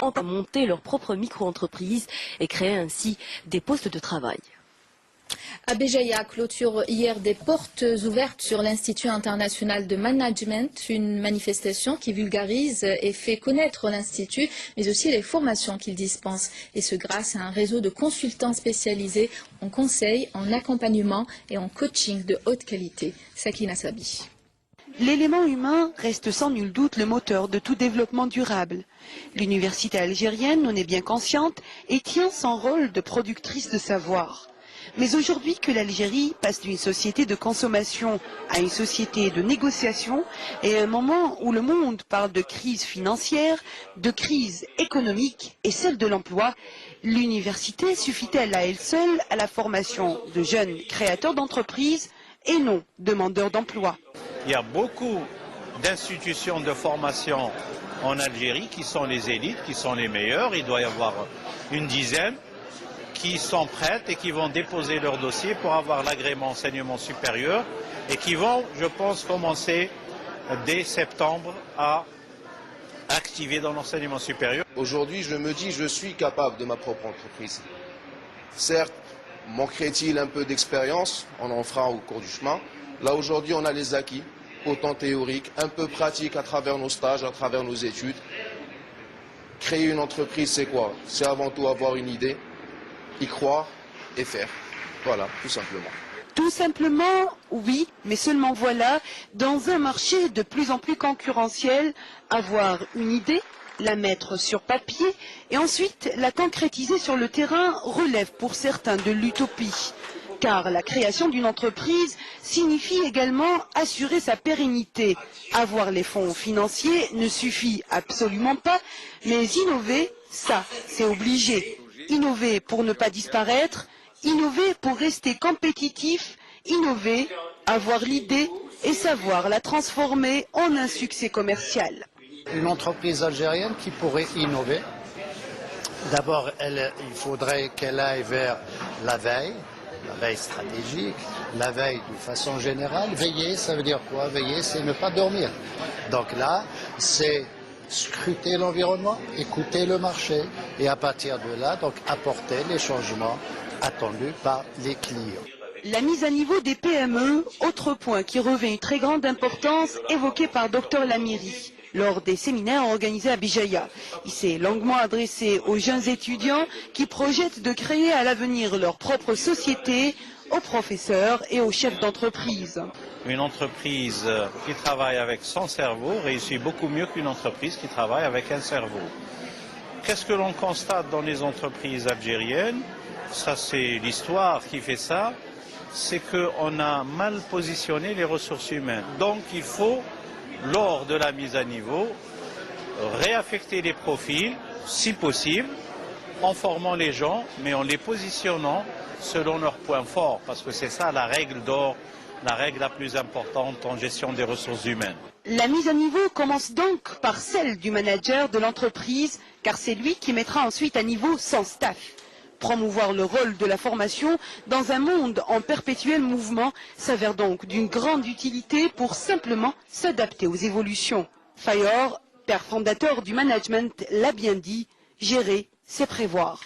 Ont à monter leur propre micro-entreprise et créer ainsi des postes de travail. À Béjaïa clôture hier des portes ouvertes sur l'Institut international de management, une manifestation qui vulgarise et fait connaître l'Institut, mais aussi les formations qu'il dispense. Et ce grâce à un réseau de consultants spécialisés en conseil, en accompagnement et en coaching de haute qualité. Sakina Sabi. L'élément humain reste sans nul doute le moteur de tout développement durable. L'université algérienne en est bien consciente et tient son rôle de productrice de savoir. Mais aujourd'hui que l'Algérie passe d'une société de consommation à une société de négociation et à un moment où le monde parle de crise financière, de crise économique et celle de l'emploi, l'université suffit-elle à elle seule à la formation de jeunes créateurs d'entreprises et non demandeurs d'emploi? Il y a beaucoup d'institutions de formation en Algérie qui sont les élites, qui sont les meilleures. Il doit y avoir une dizaine qui sont prêtes et qui vont déposer leur dossier pour avoir l'agrément enseignement supérieur et qui vont, je pense, commencer dès septembre à activer dans l'enseignement supérieur. Aujourd'hui, je me dis, je suis capable de ma propre entreprise. Certes, manquerait-il un peu d'expérience, on en fera au cours du chemin. Là, aujourd'hui, on a les acquis, autant théoriques, un peu pratiques à travers nos stages, à travers nos études. Créer une entreprise, c'est quoi? C'est avant tout avoir une idée, y croire et faire. Voilà, tout simplement. Tout simplement, oui, mais seulement voilà, dans un marché de plus en plus concurrentiel, avoir une idée, la mettre sur papier et ensuite la concrétiser sur le terrain relève pour certains de l'utopie. Car la création d'une entreprise signifie également assurer sa pérennité. Avoir les fonds financiers ne suffit absolument pas, mais innover, ça, c'est obligé. Innover pour ne pas disparaître, innover pour rester compétitif, innover, avoir l'idée et savoir la transformer en un succès commercial. Une entreprise algérienne qui pourrait innover. D'abord, il faudrait qu'elle aille vers la veille stratégique, la veille de façon générale. Veiller, ça veut dire quoi? Veiller, c'est ne pas dormir. Donc là, c'est scruter l'environnement, écouter le marché et à partir de là, donc apporter les changements attendus par les clients. La mise à niveau des PME, autre point qui revêt une très grande importance, évoqué par Dr Lamiri lors des séminaires organisés à Béjaïa. Il s'est longuement adressé aux jeunes étudiants qui projettent de créer à l'avenir leur propre société, aux professeurs et aux chefs d'entreprise. Une entreprise qui travaille avec son cerveau réussit beaucoup mieux qu'une entreprise qui travaille avec un cerveau. Qu'est-ce que l'on constate dans les entreprises algériennes? Ça, c'est l'histoire qui fait ça. C'est qu'on a mal positionné les ressources humaines. Donc, il faut, lors de la mise à niveau, réaffecter les profils, si possible, en formant les gens, mais en les positionnant selon leurs points forts, parce que c'est ça la règle d'or, la règle la plus importante en gestion des ressources humaines. La mise à niveau commence donc par celle du manager de l'entreprise, car c'est lui qui mettra ensuite à niveau son staff. Promouvoir le rôle de la formation dans un monde en perpétuel mouvement s'avère donc d'une grande utilité pour simplement s'adapter aux évolutions. Fayor, père fondateur du management, l'a bien dit, gérer, c'est prévoir.